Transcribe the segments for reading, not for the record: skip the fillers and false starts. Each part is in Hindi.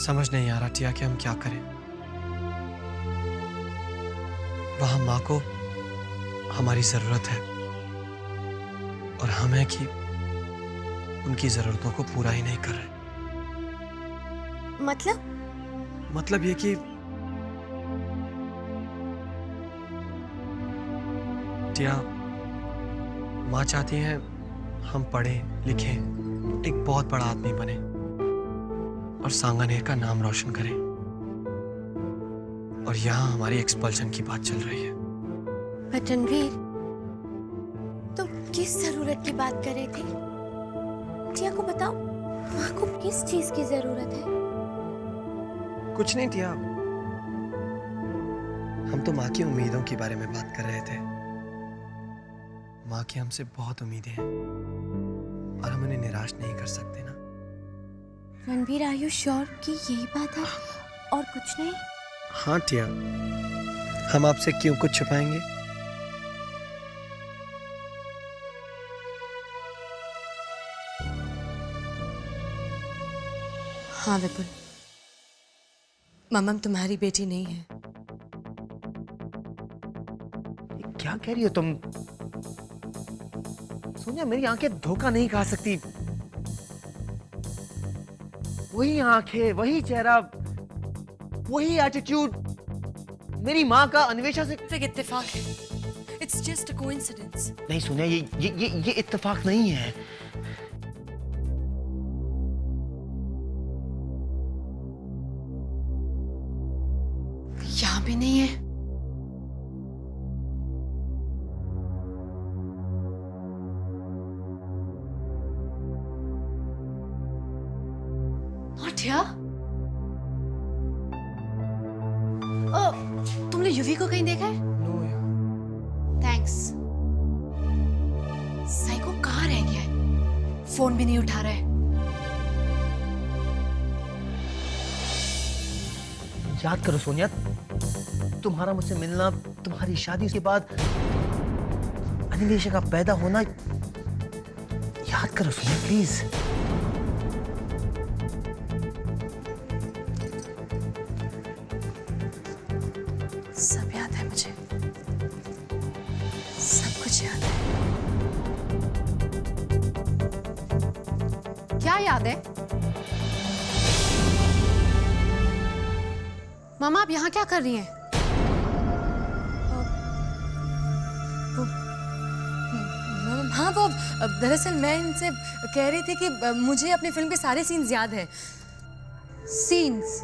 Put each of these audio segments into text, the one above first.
समझ नहीं आ रहा टिया कि हम क्या करें। वहां माँ को हमारी जरूरत है और हम है कि उनकी जरूरतों को पूरा ही नहीं कर रहे। मतलब ये कि टिया, माँ चाहती हैं हम पढ़ें लिखें, एक बहुत बड़ा आदमी बने और सांगानेर का नाम रोशन करें। और यहाँ हमारी एक्सपल्शन की बात चल रही है। बट रणवीर, तुम किस जरूरत की बात कर रहे थे? टिया को बताओ, माँ को किस चीज की जरूरत है? कुछ नहीं टिया, हम तो माँ की उम्मीदों के बारे में बात कर रहे थे। माँ की हमसे बहुत उम्मीदें हैं और हम उन्हें निराश नहीं कर सकते ना। रणवीर, आर यू श्योर कि यही बात है और कुछ नहीं? हाँ टिया, हम आपसे क्यों कुछ छुपाएंगे? हाँ विपुल, ममम तुम्हारी बेटी नहीं है। क्या कह रही हो तुम? सोनिया, मेरी आंखें धोखा नहीं खा सकती। वही आंखें, वही चेहरा, वही एटीट्यूड, मेरी माँ का अन्वेषा से एक इत्तेफाक है। It's just a coincidence. नहीं सोनिया, ये इत्तेफाक नहीं है। यहाँ भी नहीं है। टिया, तुमने युवी को कहीं देखा है? थैंक्स। साइको कहाँ रह गया है? फोन भी नहीं उठा रहा है। याद करो सोनिया, तुम्हारा मुझसे मिलना, तुम्हारी शादी के बाद अन्वेषा का पैदा होना, याद करो सोनिया प्लीज। सब याद है मुझे, सब कुछ याद है। क्या याद है? मामा, आप यहाँ क्या कर रही हैं? हाँ, वो दरअसल मैं इनसे कह रही थी कि मुझे अपनी फिल्म के सारे सीन्स याद हैं। सीन्स?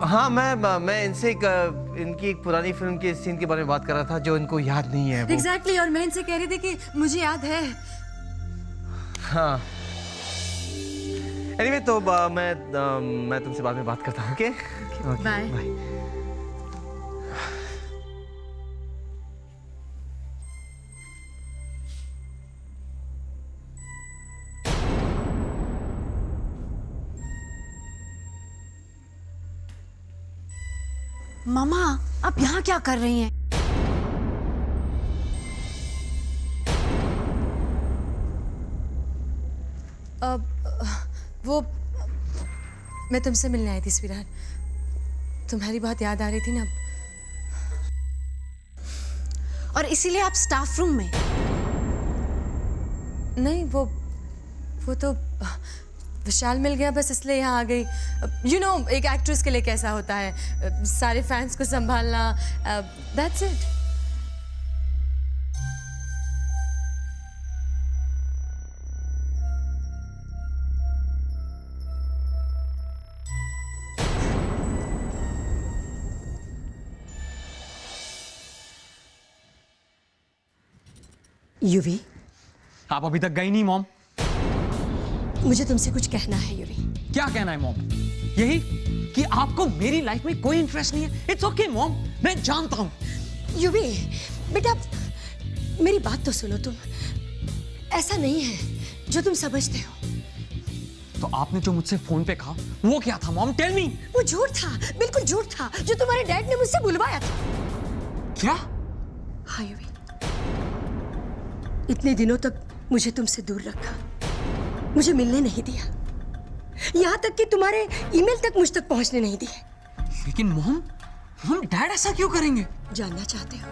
हाँ, मैं इनसे इनकी एक पुरानी फिल्म के सीन के बारे में बात कर रहा था जो इनको याद नहीं है। एग्जैक्टली, और मैं इनसे कह रही थी कि मुझे याद है। हाँ, एनीवे तो मैं तुमसे बाद में बात करता हूँ। Okay, bye. मामा, आप यहाँ क्या कर रही हैं? वो मैं तुमसे मिलने आई थी स्वीटहार्ट, तुम्हारी बहुत याद आ रही थी ना। और इसीलिए आप स्टाफ रूम में? नहीं, वो तो विशाल मिल गया, बस इसलिए यहाँ आ गई। यू नो, एक एक्ट्रेस के लिए कैसा होता है, सारे फैंस को संभालना, दैट्स इट। युवी, आप अभी तक गई नहीं मॉम? मुझे तुमसे कुछ कहना है युवी। क्या कहना है मॉम? यही कि आपको मेरी लाइफ में कोई इंटरेस्ट नहीं है। इट्स ओके मॉम, मैं जानता हूं। युवी बेटा, मेरी बात तो सुनो। तुम, ऐसा नहीं है जो तुम समझते हो। तो आपने जो मुझसे फोन पे कहा वो क्या था मॉम? Tell me. वो झूठ था, बिल्कुल झूठ था, जो तुम्हारे डैड ने मुझसे बुलवाया था। क्या? हाँ युवी, इतने दिनों तक मुझे तुमसे दूर रखा, मुझे मिलने नहीं दिया, यहाँ तक कि तुम्हारे ईमेल तक मुझ तक पहुंचने नहीं दिए। लेकिन मॉम, डैड ऐसा क्यों करेंगे? जानना चाहते हो?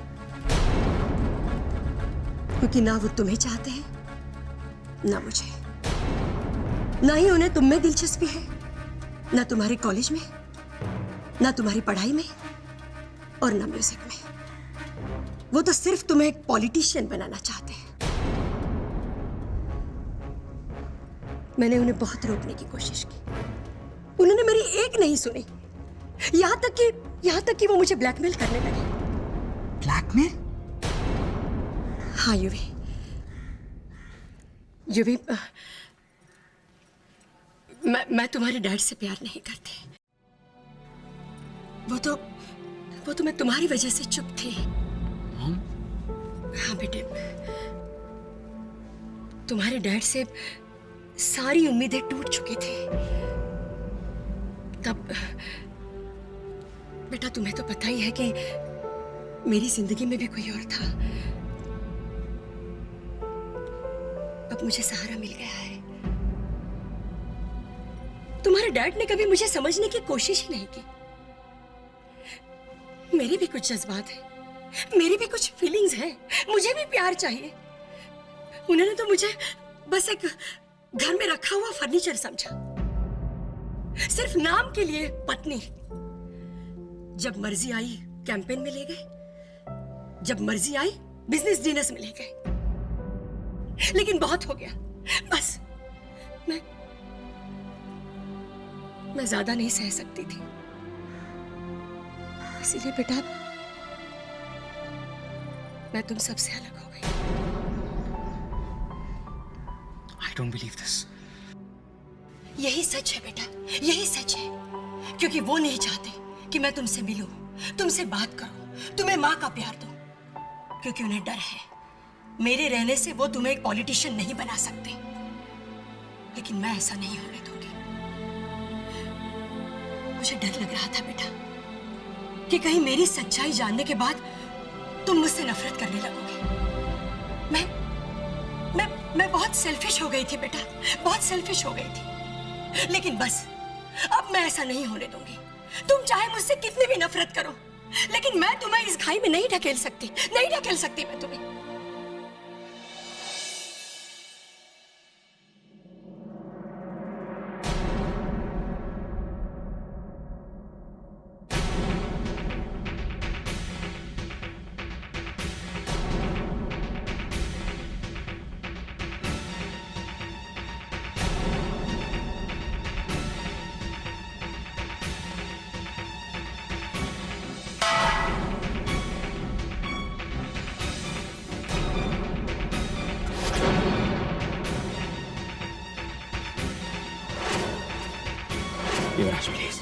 क्योंकि ना वो तुम्हें चाहते हैं, ना मुझे, ना ही उन्हें तुम में दिलचस्पी है, ना तुम्हारे कॉलेज में, ना तुम्हारी पढ़ाई में, और ना म्यूजिक में। वो तो सिर्फ तुम्हें एक पॉलिटिशियन बनाना चाहते हैं। मैंने उन्हें बहुत रोकने की कोशिश की, उन्होंने मेरी एक नहीं सुनी, यहां तक कि वो मुझे ब्लैकमेल करने लगे। ब्लैकमेल? हाँ युवी, मैं तुम्हारे डैड से प्यार नहीं करती। वो तो मैं तुम्हारी वजह से चुप थी। हाँ बेटे, तुम्हारे डैड से सारी उम्मीदें टूट चुकी थी। तब बेटा तुम्हें तो पता ही है कि मेरी जिंदगी में भी कोई और था। अब मुझे सहारा मिल गया है। तुम्हारे डैड ने कभी मुझे समझने की कोशिश ही नहीं की। मेरे भी कुछ जज्बात हैं, मेरी भी कुछ फीलिंग्स हैं, मुझे भी प्यार चाहिए। उन्होंने तो मुझे बस एक घर में रखा हुआ फर्नीचर समझा, सिर्फ नाम के लिए पत्नी। जब मर्जी आई कैंपेन में ले गए, जब मर्जी आई बिजनेस डिनर्स में ले गए। लेकिन बहुत हो गया, बस मैं ज्यादा नहीं सह सकती थी। इसीलिए बेटा मैं तुम सबसे अलग हो गई। I don't believe this. यही सच है बेटा, यही सच है। क्योंकि वो नहीं चाहते कि मैं तुमसे मिलूं, तुमसे बात करूं, तुम्हें मां का प्यार दूं। क्योंकि उन्हें डर है मेरे रहने से वो तुम्हें एक पॉलिटिशियन नहीं बना सकते। लेकिन मैं ऐसा नहीं होने दूंगी। मुझे डर लग रहा था बेटा कि कहीं मेरी सच्चाई जानने के बाद तुम मुझसे नफरत करने लगोगे। मैं बहुत सेल्फिश हो गई थी बेटा, बहुत सेल्फिश हो गई थी। लेकिन बस अब मैं ऐसा नहीं होने दूंगी। तुम चाहे मुझसे कितनी भी नफरत करो, लेकिन मैं तुम्हें इस खाई में नहीं ढकेल सकती, नहीं ढकेल सकती मैं तुम्हें। युवराज प्लीज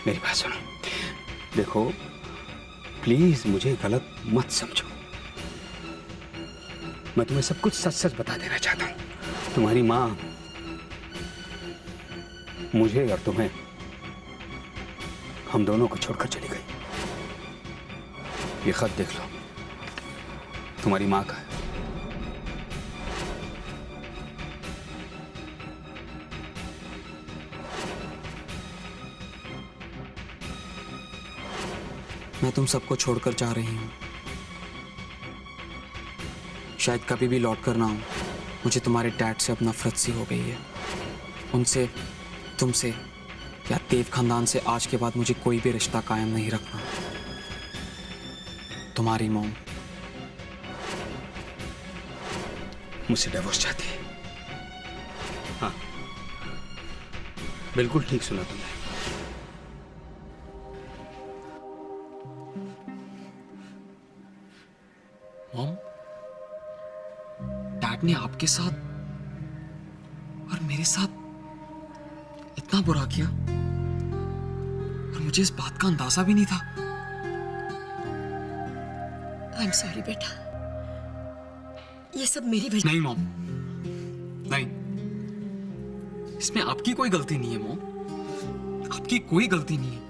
मेरी बात सुनो। देखो प्लीज मुझे गलत मत समझो। मैं तुम्हें सब कुछ सच सच बता देना चाहता हूं। तुम्हारी मां मुझे और तुम्हें, हम दोनों को छोड़कर चली गई। ये खत देख लो, तुम्हारी मां का है। मैं तुम सबको छोड़कर जा रही हूँ। शायद कभी भी लौट कर ना आऊं। मुझे तुम्हारे डैड से अब नफरत सी हो गई है। उनसे, तुमसे या देव खानदान से आज के बाद मुझे कोई भी रिश्ता कायम नहीं रखना। तुम्हारी मॉम। मुझसे डिवोर्स चाहती है? हाँ बिल्कुल ठीक सुना तुमने। मॉम, डैड ने आपके साथ और मेरे साथ इतना बुरा किया और मुझे इस बात का अंदाजा भी नहीं था। आई एम सॉरी बेटा, ये सब मेरी वजह। नहीं मॉम, नहीं, इसमें आपकी कोई गलती नहीं है मॉम, आपकी कोई गलती नहीं है।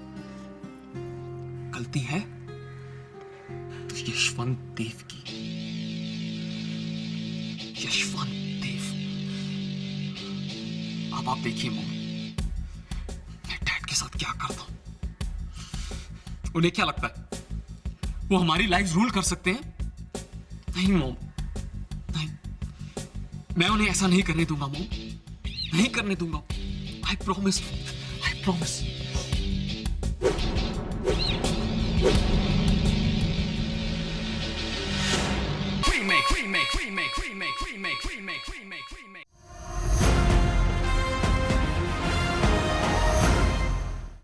गलती है यशवंत देव की। यशवंत देव। अब आप देखिए मॉम, मैं डैड के साथ क्या करता हूं। उन्हें क्या लगता है वो हमारी लाइफ रूल कर सकते हैं? नहीं मॉम, नहीं, मैं उन्हें ऐसा नहीं करने दूंगा मॉम, नहीं करने दूंगा। I promise, I promise. remake, remake, remake, remake, remake, remake, remake.